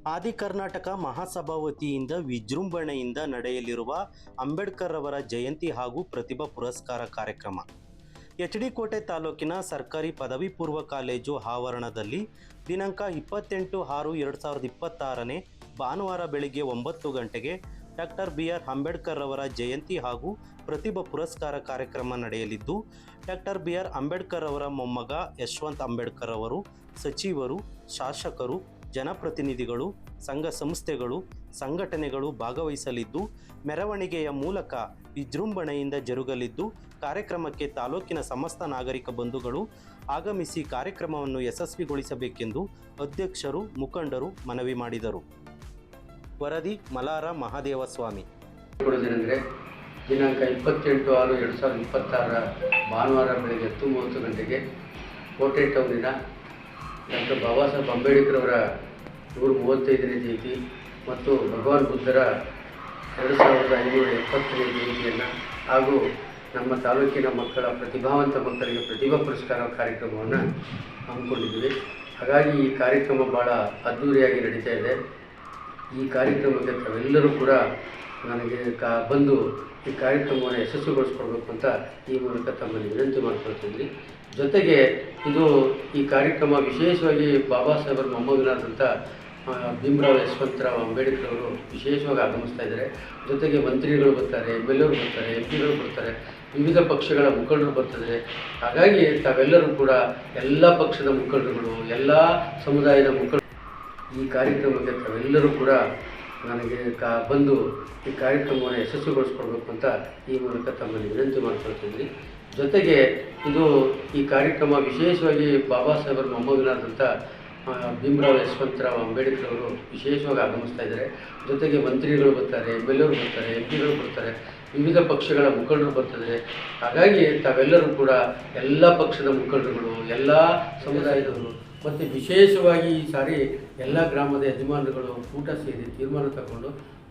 ಆದಿ ಕರ್ನಾಟಕ ಮಹಾಸಭಾ ವತಿಯಿಂದ ವಿಜೃಂಭಣೆಯಿಂದ ನಡೆಯಲಿರುವ ಅಂಬೇಡ್ಕರ್ ಅವರ ಜಯಂತಿ ಹಾಗೂ ಪ್ರತಿಭಾ ಪುರಸ್ಕಾರ ಕಾರ್ಯಕ್ರಮ ಎಚ್.ಡಿ. ಕೋಟೆ ತಾಲೂಕಿನ ಸರ್ಕಾರಿ ಪದವಿ ಪೂರ್ವ ಕಾಲೇಜು ಆವರಣದಲ್ಲಿ ದಿನಾಂಕ 28/6/2026 ಭಾನುವಾರ ಬೆಳಿಗ್ಗೆ 9 ಗಂಟೆಗೆ ಡಾಕ್ಟರ್ ಬಿ.ಆರ್. ಅಂಬೇಡ್ಕರ್ ಅವರ ಜಯಂತಿ ಹಾಗೂ ಪ್ರತಿಭಾ ಪುರಸ್ಕಾರ ಕಾರ್ಯಕ್ರಮ ನಡೆಯಲಿದ್ದು, ಡಾಕ್ಟರ್ ಬಿ.ಆರ್. ಅಂಬೇಡ್ಕರ್ ಅವರ ಮೊಮ್ಮಗ ಯಶವಂತ್ ಅಂಬೇಡ್ಕರ್ ಅವರು ಸಚಿವರು, ಶಾಸಕರು, ಜನಪ್ರತಿನಿಧಿಗಳು, ಸಂಘ ಸಂಸ್ಥೆಗಳು, ಸಂಘಟನೆಗಳು ಭಾಗವಹಿಸಲಿದ್ದು, ಮೆರವಣಿಗೆಯ ಮೂಲಕ ವಿಜೃಂಭಣೆಯಿಂದ ಜರುಗಲಿದ್ದು, ಕಾರ್ಯಕ್ರಮಕ್ಕೆ ತಾಲೂಕಿನ ಸಮಸ್ತ ನಾಗರಿಕ ಬಂಧುಗಳು ಆಗಮಿಸಿ ಕಾರ್ಯಕ್ರಮವನ್ನು ಯಶಸ್ವಿಗೊಳಿಸಬೇಕೆಂದು ಅಧ್ಯಕ್ಷರು, ಮುಖಂಡರು ಮನವಿ ಮಾಡಿದರು. ವರದಿ ಮಲಾರ ಮಹಾದೇವಸ್ವಾಮಿ. ದಿನಾಂಕ 28/6/2026 ಭಾನುವಾರ ಬೆಳಗ್ಗೆ 10:30 ಗಂಟೆಗೆ ಕೋಟೆ ಟೌನಿನ ಡಾಕ್ಟರ್ ಬಾಬಾ ಸಾಹೇಬ್ ಅಂಬೇಡ್ಕರ್ ಅವರ 135ನೇ ಜಯಂತಿ ಮತ್ತು ಭಗವಾನ್ ಬುದ್ಧರ 2570ನೇ ಜಯಂತಿಯನ್ನು ಹಾಗೂ ನಮ್ಮ ತಾಲೂಕಿನ ಪ್ರತಿಭಾವಂತ ಮಕ್ಕಳಿಗೆ ಪ್ರತಿಭಾ ಪುರಸ್ಕಾರ ಕಾರ್ಯಕ್ರಮವನ್ನು ಹಮ್ಮಿಕೊಂಡಿದ್ದೀವಿ. ಹಾಗಾಗಿ ಈ ಕಾರ್ಯಕ್ರಮ ಭಾಳ ಅದ್ಧೂರಿಯಾಗಿ ನಡೀತಾ ಇದೆ. ಈ ಕಾರ್ಯಕ್ರಮಕ್ಕೆ ತಾವೆಲ್ಲರೂ ಕೂಡ ನನಗೆ ಬಂದು ಈ ಕಾರ್ಯಕ್ರಮವನ್ನು ಯಶಸ್ವಿಗೊಳಿಸ್ಕೊಳ್ಬೇಕು ಅಂತ ಈ ಮೂಲಕ ತಮ್ಮಲ್ಲಿ ವಿನಂತಿ ಮಾಡ್ಕೊಳ್ತಿದ್ವಿ. ಜೊತೆಗೆ ಈ ಕಾರ್ಯಕ್ರಮ ವಿಶೇಷವಾಗಿ ಬಾಬಾ ಸಾಹೇಬರ ಮೊಮ್ಮಗನಾದಂಥ ಭೀಮರಾವ್ ಯಶವಂತರಾವ್ ಅಂಬೇಡ್ಕರ್ ಅವರು ವಿಶೇಷವಾಗಿ ಆಗಮಿಸ್ತಾ ಇದ್ದಾರೆ. ಜೊತೆಗೆ ಮಂತ್ರಿಗಳು ಬರ್ತಾರೆ, MLA ಬರ್ತಾರೆ, MP ಬರ್ತಾರೆ, ವಿವಿಧ ಪಕ್ಷಗಳ ಮುಖಂಡರು ಬರ್ತಾರೆ. ಹಾಗಾಗಿ ತಾವೆಲ್ಲರೂ ಕೂಡ ಎಲ್ಲ ಪಕ್ಷದ ಮುಖಂಡರುಗಳು, ಎಲ್ಲ ಸಮುದಾಯದ ಮುಖಂಡರು ಈ ಕಾರ್ಯಕ್ರಮಕ್ಕೆ ತಾವೆಲ್ಲರೂ ಕೂಡ ನನಗೆ ಬಂದು ಈ ಕಾರ್ಯಕ್ರಮವನ್ನು ಯಶಸ್ವಿಗೊಳಿಸ್ಕೊಳ್ಬೇಕು ಅಂತ ಈ ಮೂಲಕ ತಮ್ಮಲ್ಲಿ ವಿನಂತಿ ಮಾಡ್ಕೊಳ್ತಿದ್ವಿ. ಜೊತೆಗೆ ಈ ಕಾರ್ಯಕ್ರಮ ವಿಶೇಷವಾಗಿ ಬಾಬಾ ಸಾಹೇಬರ ಮೊಮ್ಮಗನಾದಂಥ ಭೀಮರಾವ್ ಯಶವಂತರಾವ್ ಅಂಬೇಡ್ಕರ್ ಅವರು ವಿಶೇಷವಾಗಿ ಆಗಮಿಸ್ತಾ ಇದ್ದಾರೆ. ಜೊತೆಗೆ ಮಂತ್ರಿಗಳು ಬರ್ತಾರೆ, MLA ಬರ್ತಾರೆ, MP ಬರ್ತಾರೆ, ವಿವಿಧ ಪಕ್ಷಗಳ ಮುಖಂಡರು ಬರ್ತಾರೆ. ಹಾಗಾಗಿ ತಾವೆಲ್ಲರೂ ಕೂಡ ಎಲ್ಲ ಪಕ್ಷದ ಮುಖಂಡರುಗಳು, ಎಲ್ಲ ಸಮುದಾಯದವರು ಮತ್ತು ವಿಶೇಷವಾಗಿ ಈ ಸಾರಿ ಎಲ್ಲ ಗ್ರಾಮದ ಯಜಮಾನರುಗಳು ಕೂಟ ಸೇರಿ ತೀರ್ಮಾನ ತಗೊಂಡು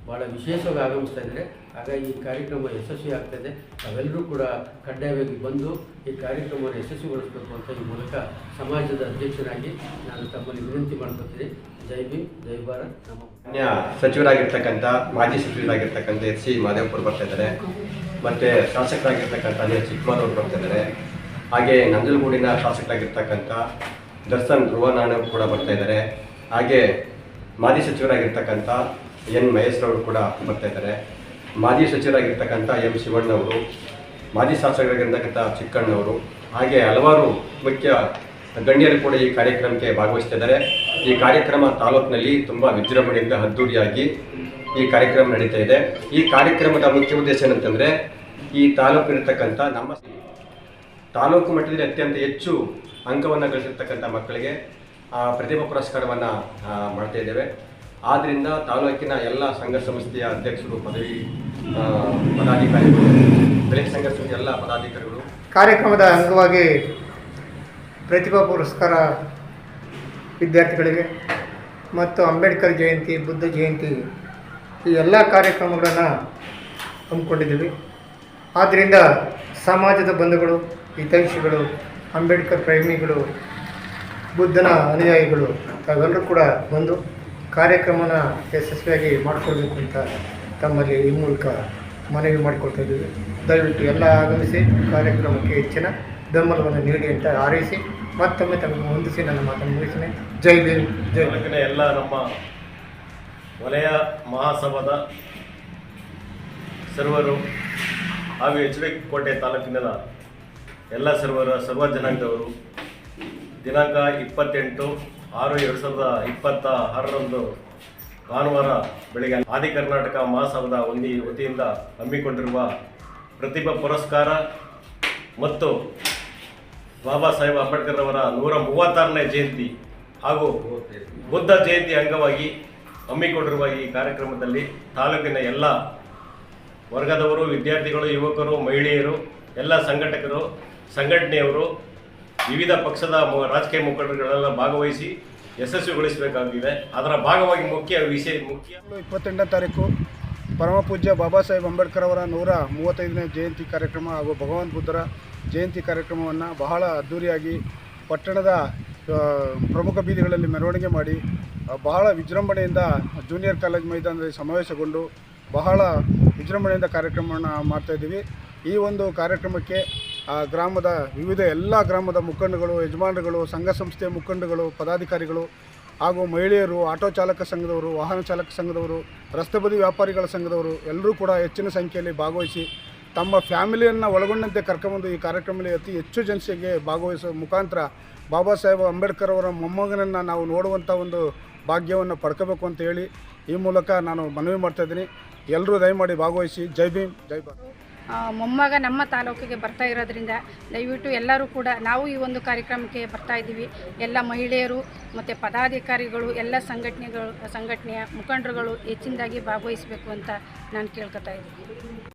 ಭಾಳ ವಿಶೇಷವಾಗಿ ಆಗಮಿಸ್ತಾ ಇದ್ದಾರೆ. ಹಾಗಾಗಿ ಈ ಕಾರ್ಯಕ್ರಮ ಯಶಸ್ವಿ ಆಗ್ತಾಯಿದೆ. ತಾವೆಲ್ಲರೂ ಕೂಡ ಕಡ್ಡಾಯವಾಗಿ ಬಂದು ಈ ಕಾರ್ಯಕ್ರಮವನ್ನು ಯಶಸ್ವಿಗೊಳಿಸಬೇಕು ಅಂತ ಈ ಮೂಲಕ ಸಮಾಜದ ಅಧ್ಯಕ್ಷರಾಗಿ ನಾನು ತಮ್ಮಲ್ಲಿ ವಿನಂತಿ ಮಾಡ್ಕೊತೀನಿ. ಜೈ ಭೀಮ್, ಜೈ ಭಾರತ್. ಮಾನ್ಯ ಸಚಿವರಾಗಿರ್ತಕ್ಕಂಥ ಮಾಜಿ ಸಚಿವರಾಗಿರ್ತಕ್ಕಂಥ ಎಚ್ ಸಿ ಮಾದೇವಪುರ ಬರ್ತಾ ಇದ್ದಾರೆ, ಮತ್ತು ಶಾಸಕರಾಗಿರ್ತಕ್ಕಂಥ ಚಿಕ್ಕಮಗಳೂರು ಬರ್ತಾ ಇದ್ದಾರೆ. ಹಾಗೆ ನಂಜನಗೂಡಿನ ಶಾಸಕರಾಗಿರ್ತಕ್ಕಂಥ ದರ್ಶನ್ ಧ್ರುವನಾರಾಯಣ ಕೂಡ ಬರ್ತಾ ಇದ್ದಾರೆ. ಹಾಗೆ ಮಾಜಿ ಸಚಿವರಾಗಿರ್ತಕ್ಕಂಥ ಎನ್ ಮಹೇಶ್ರವರು ಕೂಡ ಬರ್ತಾ ಇದ್ದಾರೆ. ಮಾಜಿ ಸಚಿವರಾಗಿರ್ತಕ್ಕಂಥ ಎಂ ಶಿವಣ್ಣವರು, ಮಾಜಿ ಶಾಸಕರಾಗಿರ್ತಕ್ಕಂಥ ಚಿಕ್ಕಣ್ಣವರು, ಹಾಗೆ ಹಲವಾರು ಮುಖ್ಯ ಗಣ್ಯರು ಕೂಡ ಈ ಕಾರ್ಯಕ್ರಮಕ್ಕೆ ಭಾಗವಹಿಸ್ತಾ ಇದ್ದಾರೆ. ಈ ಕಾರ್ಯಕ್ರಮ ತಾಲೂಕಿನಲ್ಲಿ ತುಂಬ ವಿಜೃಂಭಣೆಯಿಂದ ಅದ್ದೂರಿಯಾಗಿ ಈ ಕಾರ್ಯಕ್ರಮ ನಡೀತಾ ಇದೆ. ಈ ಕಾರ್ಯಕ್ರಮದ ಮುಖ್ಯ ಉದ್ದೇಶ ಏನಂತಂದರೆ, ಈ ತಾಲೂಕಿನಿರ್ತಕ್ಕಂಥ ನಮ್ಮ ತಾಲೂಕು ಮಟ್ಟದಲ್ಲಿ ಅತ್ಯಂತ ಹೆಚ್ಚು ಅಂಕವನ್ನು ಗಳಿಸಿರ್ತಕ್ಕಂಥ ಮಕ್ಕಳಿಗೆ ಪ್ರತಿಭಾ ಪುರಸ್ಕಾರವನ್ನು ಮಾಡ್ತಾ ಇದ್ದೇವೆ. ಆದ್ದರಿಂದ ತಾಲೂಕಿನ ಎಲ್ಲ ಸಂಘ ಸಂಸ್ಥೆಯ ಅಧ್ಯಕ್ಷರು, ಪದಾಧಿಕಾರಿಗಳು, ಬೆಳಗ್ಗೆ ಸಂಘ ಸಂಸ್ಥೆಯ ಎಲ್ಲ ಪದಾಧಿಕಾರಿಗಳು ಕಾರ್ಯಕ್ರಮದ ಅಂಗವಾಗಿ ಪ್ರತಿಭಾ ಪುರಸ್ಕಾರ ವಿದ್ಯಾರ್ಥಿಗಳಿಗೆ ಮತ್ತು ಅಂಬೇಡ್ಕರ್ ಜಯಂತಿ, ಬುದ್ಧ ಜಯಂತಿ ಈ ಎಲ್ಲ ಕಾರ್ಯಕ್ರಮಗಳನ್ನು ಹಮ್ಮಿಕೊಂಡಿದ್ದೀವಿ. ಆದ್ದರಿಂದ ಸಮಾಜದ ಬಂಧುಗಳು, ಹಿತೈಷಿಗಳು, ಅಂಬೇಡ್ಕರ್ ಪ್ರೇಮಿಗಳು, ಬುದ್ಧನ ಅನುಯಾಯಿಗಳು ತಾವೆಲ್ಲರೂ ಕೂಡ ಬಂದು ಕಾರ್ಯಕ್ರಮನ ಯಶಸ್ವಿಯಾಗಿ ಮಾಡಿಕೊಳ್ಬೇಕು ಅಂತ ತಮ್ಮಲ್ಲಿ ಈ ಮೂಲಕ ಮನವಿ ಮಾಡಿಕೊಳ್ತಾ ಇದ್ದೀವಿ. ದಯವಿಟ್ಟು ಎಲ್ಲ ಆಗಮಿಸಿ ಕಾರ್ಯಕ್ರಮಕ್ಕೆ ಹೆಚ್ಚಿನ ಬೆಂಬಲವನ್ನು ನೀಡಿ ಅಂತ ಹಾರೈಸಿ ಮತ್ತೊಮ್ಮೆ ತಮಗೆ ಹೊಂದಿಸಿ ನನ್ನ ಮಾತನ್ನು ಮುಗಿಸಿದೆ. ಜೈ ಭೀಮ್, ಜೈ ಭೀಮ್. ಎಲ್ಲ ನಮ್ಮ ವಲಯ ಮಹಾಸಭಾದ ಸರ್ವರು ಹಾಗೂ ಎಚ್.ಡಿ. ಕೋಟೆ ತಾಲೂಕಿನ ಎಲ್ಲ ಸರ್ವ ಜನಾಂಗದವರು ದಿನಾಂಕ 28/6/2026 ಭಾನುವಾರ ಬೆಳಗ್ಗೆ ಆದಿ ಕರ್ನಾಟಕ ಮಹಾಸಭಾದ ವತಿಯಿಂದ ಹಮ್ಮಿಕೊಂಡಿರುವ ಪ್ರತಿಭಾ ಪುರಸ್ಕಾರ ಮತ್ತು ಬಾಬಾ ಸಾಹೇಬ್ ಅಂಬೇಡ್ಕರ್ ಅವರ 136ನೇ ಜಯಂತಿ ಹಾಗೂ ಬುದ್ಧ ಜಯಂತಿ ಅಂಗವಾಗಿ ಹಮ್ಮಿಕೊಂಡಿರುವ ಈ ಕಾರ್ಯಕ್ರಮದಲ್ಲಿ ತಾಲೂಕಿನ ಎಲ್ಲ ವರ್ಗದವರು, ವಿದ್ಯಾರ್ಥಿಗಳು, ಯುವಕರು, ಮಹಿಳೆಯರು, ಎಲ್ಲ ಸಂಘಟಕರು, ಸಂಘಟನೆಯವರು, ವಿವಿಧ ಪಕ್ಷದ ರಾಜಕೀಯ ಮುಖಂಡರುಗಳೆಲ್ಲ ಭಾಗವಹಿಸಿ ಯಶಸ್ವಿಗೊಳಿಸಬೇಕಾಗಿದೆ. ಅದರ ಭಾಗವಾಗಿ ಮುಖ್ಯ 28ನೇ ತಾರೀಕು ಪರಮ ಪೂಜ್ಯ ಬಾಬಾ ಸಾಹೇಬ್ ಅಂಬೇಡ್ಕರ್ ಅವರ 135ನೇ ಜಯಂತಿ ಕಾರ್ಯಕ್ರಮ ಹಾಗೂ ಭಗವಾನ್ ಬುದ್ಧರ ಜಯಂತಿ ಕಾರ್ಯಕ್ರಮವನ್ನು ಬಹಳ ಅದ್ಧೂರಿಯಾಗಿ ಪಟ್ಟಣದ ಪ್ರಮುಖ ಬೀದಿಗಳಲ್ಲಿ ಮೆರವಣಿಗೆ ಮಾಡಿ ಬಹಳ ವಿಜೃಂಭಣೆಯಿಂದ ಜೂನಿಯರ್ ಕಾಲೇಜ್ ಮೈದಾನದಲ್ಲಿ ಸಮಾವೇಶಗೊಂಡು ಬಹಳ ವಿಜೃಂಭಣೆಯಿಂದ ಕಾರ್ಯಕ್ರಮವನ್ನು ಮಾಡ್ತಾಯಿದ್ದೀವಿ. ಈ ಒಂದು ಕಾರ್ಯಕ್ರಮಕ್ಕೆ ಗ್ರಾಮದ ವಿವಿಧ ಎಲ್ಲ ಗ್ರಾಮದ ಮುಖಂಡಗಳು, ಯಜಮಾನರುಗಳು, ಸಂಘ ಸಂಸ್ಥೆಯ ಮುಖಂಡಗಳು, ಪದಾಧಿಕಾರಿಗಳು ಹಾಗೂ ಮಹಿಳೆಯರು, ಆಟೋ ಚಾಲಕ ಸಂಘದವರು, ವಾಹನ ಚಾಲಕ ಸಂಘದವರು, ರಸ್ತೆ ಬದಿ ವ್ಯಾಪಾರಿಗಳ ಸಂಘದವರು ಎಲ್ಲರೂ ಕೂಡ ಹೆಚ್ಚಿನ ಸಂಖ್ಯೆಯಲ್ಲಿ ಭಾಗವಹಿಸಿ ತಮ್ಮ ಫ್ಯಾಮಿಲಿಯನ್ನು ಒಳಗೊಂಡಂತೆ ಕರ್ಕೊಂಬಂದು ಈ ಕಾರ್ಯಕ್ರಮದಲ್ಲಿ ಅತಿ ಹೆಚ್ಚು ಜನಸಂಖ್ಯೆಗೆ ಭಾಗವಹಿಸುವ ಮುಖಾಂತರ ಬಾಬಾ ಸಾಹೇಬ್ ಅಂಬೇಡ್ಕರ್ ಅವರ ಮೊಮ್ಮಗನನ್ನು ನಾವು ನೋಡುವಂಥ ಒಂದು ಭಾಗ್ಯವನ್ನು ಪಡ್ಕೋಬೇಕು ಅಂತ ಹೇಳಿ ಈ ಮೂಲಕ ನಾನು ಮನವಿ ಮಾಡ್ತಾಯಿದ್ದೀನಿ. ಎಲ್ಲರೂ ದಯಮಾಡಿ ಭಾಗವಹಿಸಿ. ಜೈ ಭೀಮ್, ಜೈ ಭಾರತ್. ಮೊಮ್ಮಗ ನಮ್ಮ ತಾಲೂಕಿಗೆ ಬರ್ತಾ ಇರೋದ್ರಿಂದ ದಯವಿಟ್ಟು ಎಲ್ಲರೂ ಕೂಡ ನಾವು ಈ ಒಂದು ಕಾರ್ಯಕ್ರಮಕ್ಕೆ ಬರ್ತಾ ಇದ್ದೀವಿ. ಎಲ್ಲ ಮಹಿಳೆಯರು ಮತ್ತು ಪದಾಧಿಕಾರಿಗಳು, ಎಲ್ಲ ಸಂಘಟನೆಯ ಮುಖಂಡರುಗಳು ಹೆಚ್ಚಿನದಾಗಿ ಭಾಗವಹಿಸಬೇಕು ಅಂತ ನಾನು ಕೇಳ್ಕೊತಾ ಇದ್ದೀನಿ.